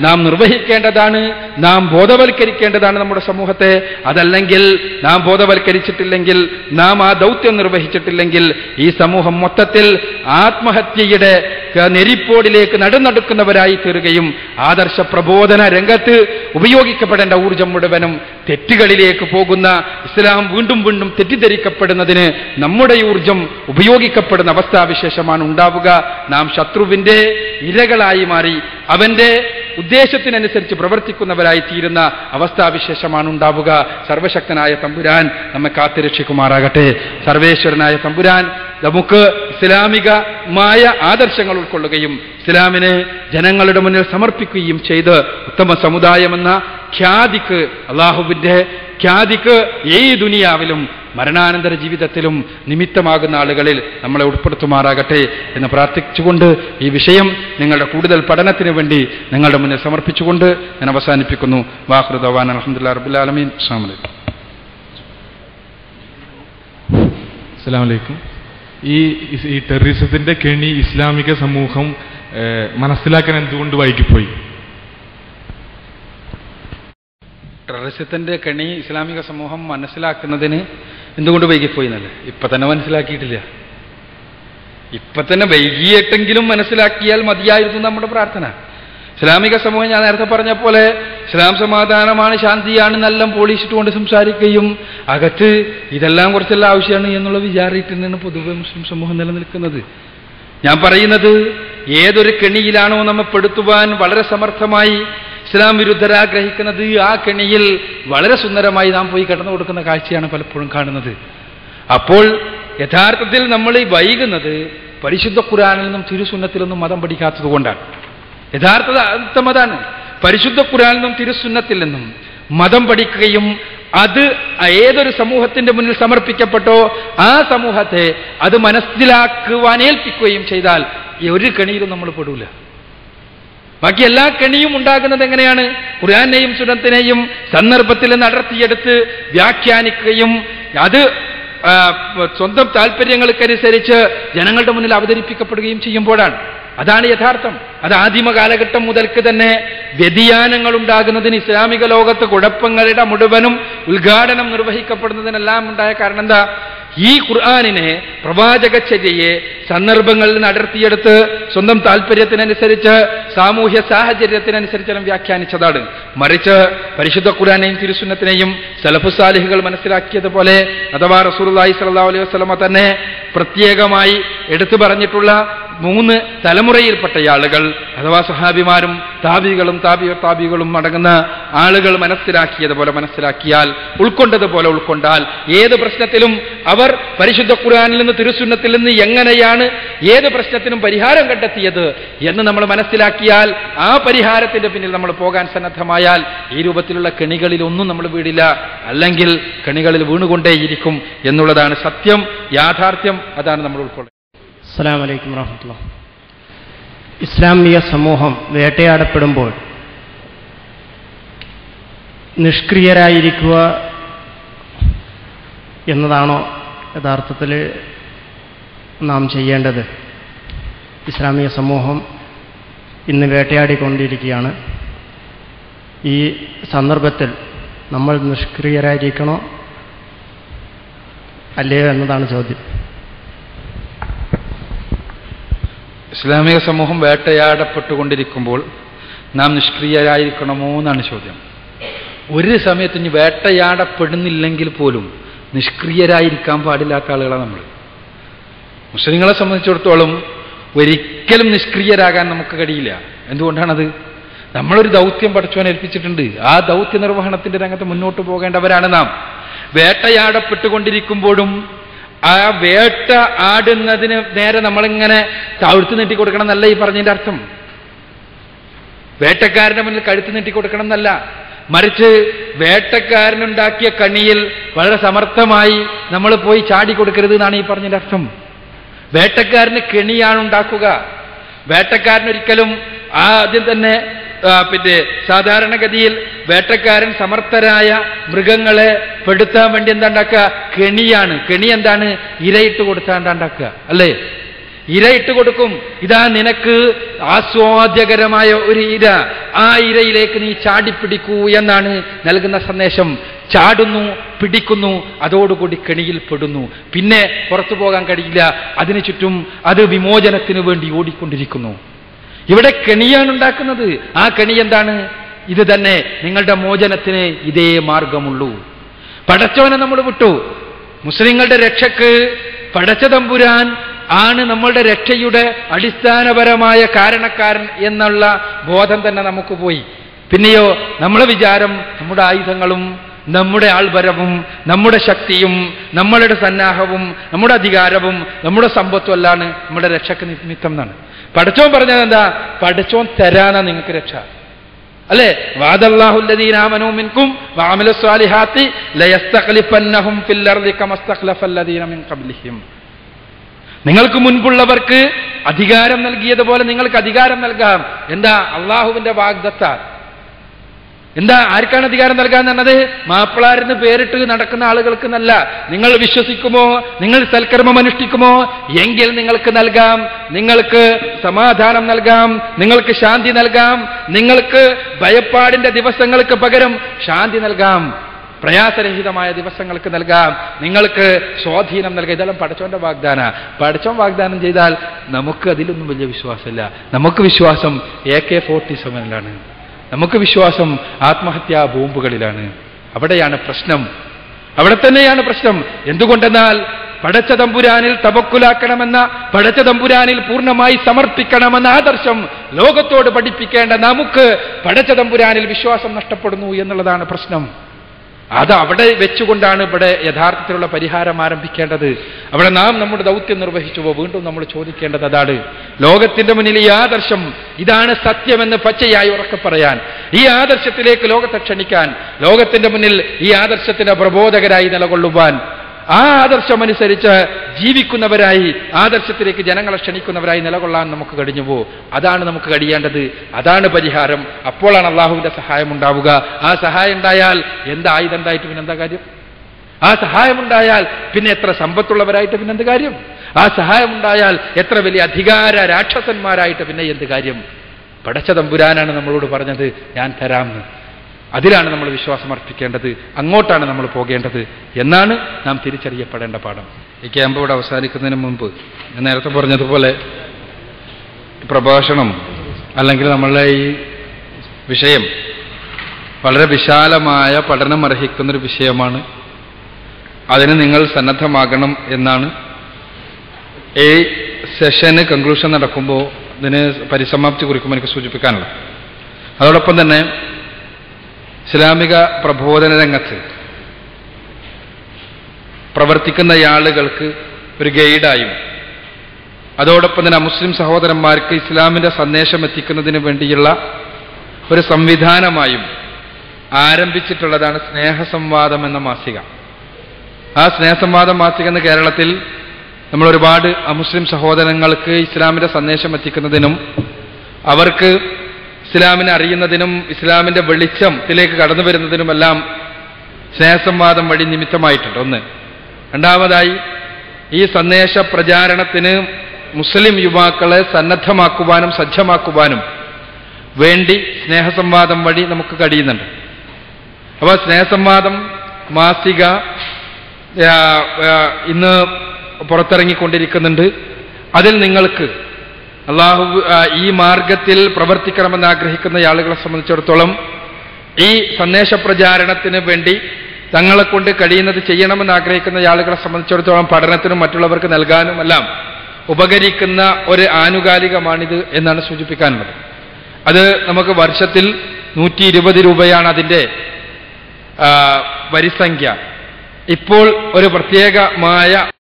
നാം നിർവഹിക്കേണ്ടതാണ്, നാം ബോധവൽക്കരിക്കേണ്ടതാണ് നമ്മുടെ സമൂഹത്തെ. അതല്ലെങ്കിൽ നാം ബോധവൽക്കരിച്ചിട്ടില്ലെങ്കിൽ, നാം ആ ദൗത്യം നിർവഹിച്ചിട്ടില്ലെങ്കിൽ ഈ സമൂഹം മൊത്തത്തിൽ ആത്മഹത്യയുടെ നെരിപ്പോടിലേക്ക് നടന്നടുക്കുന്നവരായി തീരുകയും ആദർശ പ്രബോധന രംഗത്ത് ഉപയോഗിക്കപ്പെടേണ്ട ഊർജം മുഴുവനും തെറ്റുകളിലേക്ക് പോകുന്ന, ഇസ്ലാം വീണ്ടും വീണ്ടും തെറ്റിദ്ധരിക്കപ്പെടുന്നതിന് നമ്മുടെ ഊർജം ഉപയോഗിക്കപ്പെടുന്ന അവസ്ഥാവിശേഷമാണ് ഉണ്ടാവുക. നാം ശത്രുവിന്റെ ഇരകളായി മാറി അവന്റെ ഉദ്ദേശത്തിനനുസരിച്ച് പ്രവർത്തിക്കുന്നവരായി തീരുന്ന അവസ്ഥാവിശേഷമാണ് ഉണ്ടാവുക. സർവശക്തനായ തമ്പുരാൻ നമ്മെ കാത്തുരക്ഷിക്കുമാറാകട്ടെ. സർവേശ്വരനായ തമ്പുരാൻ നമുക്ക് ഇസ്ലാമികമായ ആദർശങ്ങൾ ഉൾക്കൊള്ളുകയും ഇസ്ലാമിനെ ജനങ്ങളുടെ മുന്നിൽ സമർപ്പിക്കുകയും ചെയ്ത് ഉത്തമ സമുദായമെന്ന ഖ്യാതിക്ക്, അള്ളാഹുവിന്റെ ഖ്യാതിക്ക് ഈ ദുനിയാവിലും മരണാനന്തര ജീവിതത്തിലും നിമിത്തമാകുന്ന ആളുകളിൽ നമ്മളെ ഉൾപ്പെടുത്തുമാറാകട്ടെ എന്ന് പ്രാർത്ഥിച്ചുകൊണ്ട് ഈ വിഷയം നിങ്ങളുടെ കൂടുതൽ പഠനത്തിന് വേണ്ടി നിങ്ങളുടെ മുന്നിൽ സമർപ്പിച്ചുകൊണ്ട് ഞാൻ അവസാനിപ്പിക്കുന്നു. വാഖിറു ദഅ്വാനാ അൽഹംദുലില്ലാഹി റബ്ബിൽ ആലമീൻ. അസ്സലാമു അലൈക്കും. ഈ ടെററിസത്തിന്റെ കെണി ഇസ്ലാമിക സമൂഹം മനസ്സിലാക്കാൻ എന്തുകൊണ്ട് വൈകിപ്പോയി? ടെററിസത്തിന്റെ കെണി ഇസ്ലാമിക സമൂഹം മനസ്സിലാക്കുന്നതിന് എന്തുകൊണ്ട് വൈകിപ്പോയി എന്നല്ലേ? ഇപ്പൊ തന്നെ മനസ്സിലാക്കിയിട്ടില്ല. ഇപ്പൊ തന്നെ വൈകിയിട്ടെങ്കിലും മനസ്സിലാക്കിയാൽ മതിയായിരുന്നു നമ്മുടെ പ്രാർത്ഥന. ഇസ്ലാമിക സമൂഹം ഞാൻ നേരത്തെ പറഞ്ഞ പോലെ ഇസ്ലാം സമാധാനമാണ്, ശാന്തിയാണ് എന്നെല്ലാം പോളിച്ചിട്ടുകൊണ്ട് സംസാരിക്കുകയും അകത്ത് ഇതെല്ലാം കുറച്ചെല്ലാം ആവശ്യമാണ് എന്നുള്ള വിചാരിച്ചിട്ട് തന്നെയാണ് പൊതുവെ മുസ്ലിം സമൂഹം നിലനിൽക്കുന്നത്. ഞാൻ പറയുന്നത് ഏതൊരു കെണിയിലാണോ നമ്മെ പെടുത്തുവാൻ വളരെ സമർത്ഥമായി ഇസ്ലാം വിരുദ്ധരാഗ്രഹിക്കുന്നത്, ആ കെണിയിൽ വളരെ സുന്ദരമായി നാം പോയി കടന്നു കൊടുക്കുന്ന കാഴ്ചയാണ് പലപ്പോഴും കാണുന്നത്. അപ്പോൾ യഥാർത്ഥത്തിൽ നമ്മൾ ഈ വൈകുന്നത് പരിശുദ്ധ ഖുർആനിൽ നിന്നും തിരുസുന്നത്തിൽ നിന്നും മതം പഠിക്കാത്തത് കൊണ്ടാണ്. യഥാർത്ഥ മതാണ് പരിശുദ്ധ ഖുർആനിൽ നിന്നും തിരുസുന്നത്തിൽ നിന്നും മതം പഠിക്കുകയും അത് ഏതൊരു സമൂഹത്തിന്റെ മുന്നിൽ സമർപ്പിക്കപ്പെട്ടോ ആ സമൂഹത്തെ അത് മനസ്സിലാക്കുവാൻ ഏൽപ്പിക്കുകയും ചെയ്താൽ ഈ ഒരു കെണിയിലും നമ്മൾ പെടൂല. ബാക്കി എല്ലാ കെണിയും ഉണ്ടാകുന്നത് എങ്ങനെയാണ്? ഖുർആനെയും സുന്നത്തിനെയും സന്ദർഭത്തിൽ നിന്ന് അടർത്തിയെടുത്ത് വ്യാഖ്യാനിക്കുകയും അത് സ്വന്തം താല്പര്യങ്ങൾക്കനുസരിച്ച് ജനങ്ങളുടെ മുന്നിൽ അവതരിപ്പിക്കപ്പെടുകയും ചെയ്യുമ്പോഴാണ്. അതാണ് യഥാർത്ഥം. അത് ആദിമ കാലഘട്ടം മുതൽക്ക് തന്നെ വ്യതിയാനങ്ങൾ ഉണ്ടാകുന്നതിന്, ഇസ്ലാമിക ലോകത്ത് കുഴപ്പങ്ങളുടെ മുഴുവനും ഉദ്ഘാടനം നിർവഹിക്കപ്പെടുന്നതിനെല്ലാം ഉണ്ടായ കാരണം എന്താ? ഈ ഖുർആനിനെ, പ്രവാചകചര്യയെ സന്ദർഭങ്ങളിൽ നിന്ന് അടർത്തിയെടുത്ത് സ്വന്തം താല്പര്യത്തിനനുസരിച്ച് സാമൂഹ്യ സാഹചര്യത്തിനനുസരിച്ചെല്ലാം വ്യാഖ്യാനിച്ചതാണ്. മറിച്ച് പരിശുദ്ധ ഖുർആനെയും തിരുസുന്നത്തിനെയും സലഫുസ് സാലിഹുകൾ മനസ്സിലാക്കിയതുപോലെ, അഥവാ റസൂലുള്ളാഹി സ്വല്ലല്ലാഹു അലൈഹി വസല്ലമ തന്നെ പ്രത്യേകമായി എടുത്തു പറഞ്ഞിട്ടുള്ള 3 തലമുറയിൽപ്പെട്ട ആളുകൾ, അഥവാ സഹാബിമാരും താബികളും താബികളും അടങ്ങുന്ന ആളുകൾ മനസ്സിലാക്കിയതുപോലെ മനസ്സിലാക്കിയാൽ, ഉൾക്കൊണ്ടതുപോലെ ഉൾക്കൊണ്ടാൽ, ഏത് പ്രശ്നത്തിലും അവർ പരിശുദ്ധ ഖുർആനിൽ നിന്ന് തിരുസുന്നത്തിൽ നിന്ന് എങ്ങനെയാണ് ഏത് പ്രശ്നത്തിനും പരിഹാരം കണ്ടെത്തിയത് എന്ന് നമ്മൾ മനസ്സിലാക്കിയാൽ, ആ പരിഹാരത്തിന്റെ പിന്നിൽ നമ്മൾ പോകാൻ സന്നദ്ധമായാൽ ഈ രൂപത്തിലുള്ള കെണികളിലൊന്നും നമ്മൾ വീടില്ല. അല്ലെങ്കിൽ കെണികളിൽ വീണുകൊണ്ടേയിരിക്കും എന്നുള്ളതാണ് സത്യം, യാഥാർത്ഥ്യം. അതാണ് നമ്മൾ ഉൾക്കൊള്ളുന്നത്. അസ്സലാമു അലൈക്കും വറഹ്മത്തുള്ളാഹി. ഇസ്ലാമിക സമൂഹം വേട്ടയാടപ്പെടുമ്പോൾ നിഷ്ക്രിയരായിരിക്കുക എന്നതാണോ യഥാർത്ഥത്തിൽ നാം ചെയ്യേണ്ടത്? ഇസ്ലാമിക സമൂഹം ഇന്ന് വേട്ടയാടിക്കൊണ്ടിരിക്കുകയാണ്. ഈ സന്ദർഭത്തിൽ നമ്മൾ നിഷ്ക്രിയരായിരിക്കണോ അല്ലയോ എന്നതാണ് ചോദ്യം. ഇസ്ലാമിക സമൂഹം വേട്ടയാടപ്പെട്ടുകൊണ്ടിരിക്കുമ്പോൾ നാം നിഷ്ക്രിയരായിരിക്കണമോ എന്നാണ് ചോദ്യം. ഒരു സമയത്ത് ഇനി വേട്ടയാടപ്പെടുന്നില്ലെങ്കിൽ പോലും നിഷ്ക്രിയരായിരിക്കാൻ പാടില്ലാത്ത ആളുകളാണ് നമ്മൾ. മുസ്ലിങ്ങളെ സംബന്ധിച്ചിടത്തോളം ഒരിക്കലും നിഷ്ക്രിയരാകാൻ നമുക്ക് കഴിയില്ല. എന്തുകൊണ്ടാണത്? നമ്മളൊരു ദൗത്യം പടച്ചവൻ ഏൽപ്പിച്ചിട്ടുണ്ട്. ആ ദൗത്യ നിർവഹണത്തിന്റെ രംഗത്ത് മുന്നോട്ട് പോകേണ്ടവരാണ് നാം. വേട്ടയാടപ്പെട്ടുകൊണ്ടിരിക്കുമ്പോഴും ആ വേട്ട ആടുന്നതിന് നേരെ നമ്മളിങ്ങനെ കഴുത്ത് നീട്ടിക്കൊടുക്കണം എന്നല്ല ഈ പറഞ്ഞതിന്റെ അർത്ഥം. വേട്ടക്കാരന്റെ മുന്നിൽ കഴുത്ത് നീട്ടിക്കൊടുക്കണം എന്നല്ല, മറിച്ച് വേട്ടക്കാരനുണ്ടാക്കിയ കണിയിൽ വളരെ സമർത്ഥമായി നമ്മൾ പോയി ചാടിക്കൊടുക്കരുത് എന്നാണ് ഈ പറഞ്ഞതിന്റെ അർത്ഥം. വേട്ടക്കാരന് കെണിയാണ് ഉണ്ടാക്കുക. വേട്ടക്കാരനൊരിക്കലും ആദ്യം തന്നെ സാധാരണഗതിയിൽ വേട്ടക്കാരൻ സമർത്ഥരായ മൃഗങ്ങളെ പെടുത്താൻ വേണ്ടി എന്താ ഉണ്ടാക്കുക? കെണിയാണ്. കെണി എന്താണ്? ഇരയിട്ട് കൊടുത്താണ്ടാക്കുക, അല്ലേ? ഇര ഇട്ട് കൊടുക്കും. ഇതാ നിനക്ക് ആസ്വാദ്യകരമായ ഒരു ഇര, ആ ഇരയിലേക്ക് നീ ചാടിപ്പിടിക്കൂ എന്നാണ് നൽകുന്ന സന്ദേശം. ചാടുന്നു, പിടിക്കുന്നു, അതോടുകൂടി കെണിയിൽ പെടുന്നു. പിന്നെ പുറത്തു പോകാൻ കഴിയില്ല. അതിനു ചുറ്റും അത് വിമോചനത്തിന് വേണ്ടി ഓടിക്കൊണ്ടിരിക്കുന്നു. ഇവിടെ കെണിയാണ് ഉണ്ടാക്കുന്നത്. ആ കെണി എന്താണ്? ഇത് തന്നെ, നിങ്ങളുടെ മോചനത്തിന് ഇതേ മാർഗമുള്ളൂ. പടച്ചവനെ നമ്മൾ വിട്ടു. മുസ്ലിങ്ങളുടെ രക്ഷക്ക് പടച്ച തമ്പുരാൻ ആണ് നമ്മളുടെ രക്ഷയുടെ അടിസ്ഥാനപരമായ കാരണക്കാരൻ എന്നുള്ള ബോധം തന്നെ നമുക്ക് പോയി. പിന്നെയോ നമ്മളെ വിചാരം നമ്മുടെ ആയുധങ്ങളും നമ്മുടെ ആൾബലവും നമ്മുടെ ശക്തിയും നമ്മളുടെ സന്നാഹവും നമ്മുടെ അധികാരവും നമ്മുടെ സമ്പത്തും അല്ലാണ് നമ്മുടെ രക്ഷക്ക് നിമിത്തം എന്നാണ്. പടച്ചോൻ പറഞ്ഞത് എന്താ? പടച്ചോൻ തരാനാ നിങ്ങൾക്ക് രക്ഷ, അല്ലേ? വഅദല്ലാഹുല്ലദീന ആമനൂ മിൻകും വഅമിലുസ്സാലിഹാത്തി ലയസ്തഖ്ലിഫന്നഹും ഫിൽ അർളി കമസ്തഖ്ലഫല്ലദീന മിൻ ഖബ്ലിഹിം. നിങ്ങൾക്ക് മുൻപുള്ളവർക്ക് അധികാരം നൽകിയതുപോലെ നിങ്ങൾക്ക് അധികാരം നൽകാം. എന്താ? അള്ളാഹുവിന്റെ വാഗ്ദത്ത. എന്താ? ആർക്കാണ് അധികാരം നൽകാൻ പറഞ്ഞത്? മാപ്പിളാരെന്ന് പേരിട്ട് നടക്കുന്ന ആളുകൾക്ക് നല്ല. നിങ്ങൾ വിശ്വസിക്കുമോ, നിങ്ങൾ സൽക്കർമ്മം അനുഷ്ഠിക്കുമോ എങ്കിൽ നിങ്ങൾക്ക് നൽകാം, നിങ്ങൾക്ക് സമാധാനം നൽകാം, നിങ്ങൾക്ക് ശാന്തി നൽകാം, നിങ്ങൾക്ക് ഭയപ്പാടിന്റെ ദിവസങ്ങൾക്ക് പകരം ശാന്തി നൽകാം, പ്രയാസരഹിതമായ ദിവസങ്ങൾക്ക് നൽകാം, നിങ്ങൾക്ക് സ്വാധീനം നൽകാം. ഇതെല്ലാം പടച്ചോന്റെ വാഗ്ദാന. പടച്ചോൻ വാഗ്ദാനം ചെയ്താൽ നമുക്ക് അതിലൊന്നും വലിയ വിശ്വാസമില്ല. നമുക്ക് വിശ്വാസം AK-47 നമുക്ക് വിശ്വാസം ആത്മഹത്യാ ബോംബുകളിലാണ്. അവിടെയാണ് പ്രശ്നം, അവിടെ തന്നെയാണ് പ്രശ്നം. എന്തുകൊണ്ടെന്നാൽ പടച്ച തമ്പുരാനിൽ തവക്കുലാക്കണമെന്ന, പടച്ച തമ്പുരാനിൽ പൂർണ്ണമായി സമർപ്പിക്കണമെന്ന ആദർശം ലോകത്തോട് പഠിപ്പിക്കേണ്ട നമുക്ക് പടച്ച തമ്പുരാനിൽ വിശ്വാസം നഷ്ടപ്പെടുന്നു എന്നുള്ളതാണ് പ്രശ്നം. അത് അവിടെ വെച്ചുകൊണ്ടാണ് ഇവിടെ യഥാർത്ഥത്തിലുള്ള പരിഹാരം ആരംഭിക്കേണ്ടത്. അവിടെ നാം നമ്മുടെ ദൗത്യം നിർവഹിച്ചുവോ? വീണ്ടും നമ്മൾ ചോദിക്കേണ്ടത് അതാണ്. ലോകത്തിന്റെ മുന്നിൽ ഈ ആദർശം ഇതാണ് സത്യമെന്ന് പച്ചയായി ഉറക്കെ പറയാൻ, ഈ ആദർശത്തിലേക്ക് ലോകത്തെ ക്ഷണിക്കാൻ, ലോകത്തിന്റെ മുന്നിൽ ഈ ആദർശത്തിന്റെ പ്രബോധകരായി നിലകൊള്ളുവാൻ, ആ ആദർശമനുസരിച്ച് ജീവിക്കുന്നവരായി, ആദർശത്തിലേക്ക് ജനങ്ങളെ ക്ഷണിക്കുന്നവരായി നിലകൊള്ളാൻ നമുക്ക് കഴിഞ്ഞുവോ? അതാണ് നമുക്ക് കഴിയേണ്ടത്. അതാണ് പരിഹാരം. അപ്പോഴാണ് അള്ളാഹുവിന്റെ സഹായം ഉണ്ടാവുക. ആ സഹായം ഉണ്ടായാൽ എന്ത് ആയുധം ഉണ്ടായിട്ട് പിന്നെന്താ കാര്യം? ആ സഹായമുണ്ടായാൽ പിന്നെ എത്ര സമ്പത്തുള്ളവരായിട്ട് പിന്നെന്ത് കാര്യം? ആ സഹായമുണ്ടായാൽ എത്ര വലിയ അധികാര രാക്ഷസന്മാരായിട്ട് പിന്നെ എന്ത് കാര്യം? പടച്ച തമ്പുരാനാണ് നമ്മളോട് പറഞ്ഞത് ഞാൻ തരാമെന്ന്. അതിലാണ് നമ്മൾ വിശ്വാസം അർപ്പിക്കേണ്ടത്, അങ്ങോട്ടാണ് നമ്മൾ പോകേണ്ടത് എന്നാണ് നാം തിരിച്ചറിയപ്പെടേണ്ട പാഠം. ഈ ക്യാമ്പ് ഇവിടെ അവസാനിക്കുന്നതിന് മുമ്പ് ഞാൻ നേരത്തെ പറഞ്ഞതുപോലെ പ്രഭാഷണം അല്ലെങ്കിൽ നമ്മളുടെ ഈ വിഷയം വളരെ വിശാലമായ പഠനം അർഹിക്കുന്നൊരു വിഷയമാണ്. അതിന് നിങ്ങൾ സന്നദ്ധമാകണം എന്നാണ് ഈ സെഷന് കൺക്ലൂഷൻ നടക്കുമ്പോൾ ഇതിന് പരിസമാപ്തി കുറിക്കുമ്പോൾ എനിക്ക് സൂചിപ്പിക്കാനുള്ളത്. അതോടൊപ്പം തന്നെ ഇസ്ലാമിക പ്രബോധന രംഗത്ത് പ്രവർത്തിക്കുന്ന ആളുകൾക്ക് ഒരു ഗൈഡായും അതോടൊപ്പം തന്നെ മുസ്ലിം സഹോദരന്മാർക്ക് ഇസ്ലാമിന്റെ സന്ദേശം എത്തിക്കുന്നതിന് വേണ്ടിയുള്ള ഒരു സംവിധാനമായും ആരംഭിച്ചിട്ടുള്ളതാണ് സ്നേഹസംവാദം എന്ന മാസിക. ആ സ്നേഹസംവാദം മാസിക എന്ന് കേരളത്തിൽ നമ്മൾ ഒരുപാട് അമുസ്ലിം സഹോദരങ്ങൾക്ക് ഇസ്ലാമിന്റെ സന്ദേശം എത്തിക്കുന്നതിനും അവർക്ക് ഇസ്ലാമിനെ അറിയുന്നതിനും ഇസ്ലാമിന്റെ വെളിച്ചത്തിലേക്ക് കടന്നു വരുന്നതിനുമെല്ലാം സ്നേഹസംവാദം വഴി നിമിത്തമായിട്ടുണ്ട്. ഒന്ന്. രണ്ടാമതായി ഈ സന്ദേശ പ്രചാരണത്തിന് മുസ്ലിം യുവാക്കളെ സന്നദ്ധമാക്കുവാനും സജ്ജമാക്കുവാനും വേണ്ടി സ്നേഹസംവാദം വഴി നമുക്ക് കഴിയുന്നുണ്ട്. അപ്പോൾ സ്നേഹസംവാദം മാസിക ഇന്ന് പുറത്തിറങ്ങിക്കൊണ്ടിരിക്കുന്നുണ്ട്. അതിൽ നിങ്ങൾക്ക് അള്ളാഹു ഈ മാർഗത്തിൽ പ്രവർത്തിക്കണമെന്ന് ആഗ്രഹിക്കുന്ന ആളുകളെ സംബന്ധിച്ചിടത്തോളം ഈ സന്ദേശ പ്രചാരണത്തിന് വേണ്ടി തങ്ങളെ കൊണ്ട് കഴിയുന്നത് ചെയ്യണമെന്ന് ആഗ്രഹിക്കുന്ന ആളുകളെ സംബന്ധിച്ചിടത്തോളം പഠനത്തിനും മറ്റുള്ളവർക്ക് നൽകാനുമെല്ലാം ഉപകരിക്കുന്ന ഒരു ആനുകാലികമാണിത് എന്നാണ് സൂചിപ്പിക്കാനുള്ളത്. അത് നമുക്ക് വർഷത്തിൽ 120 രൂപയാണ് അതിൻ്റെ വരിസംഖ്യ. ഇപ്പോൾ ഒരു പ്രത്യേകമായ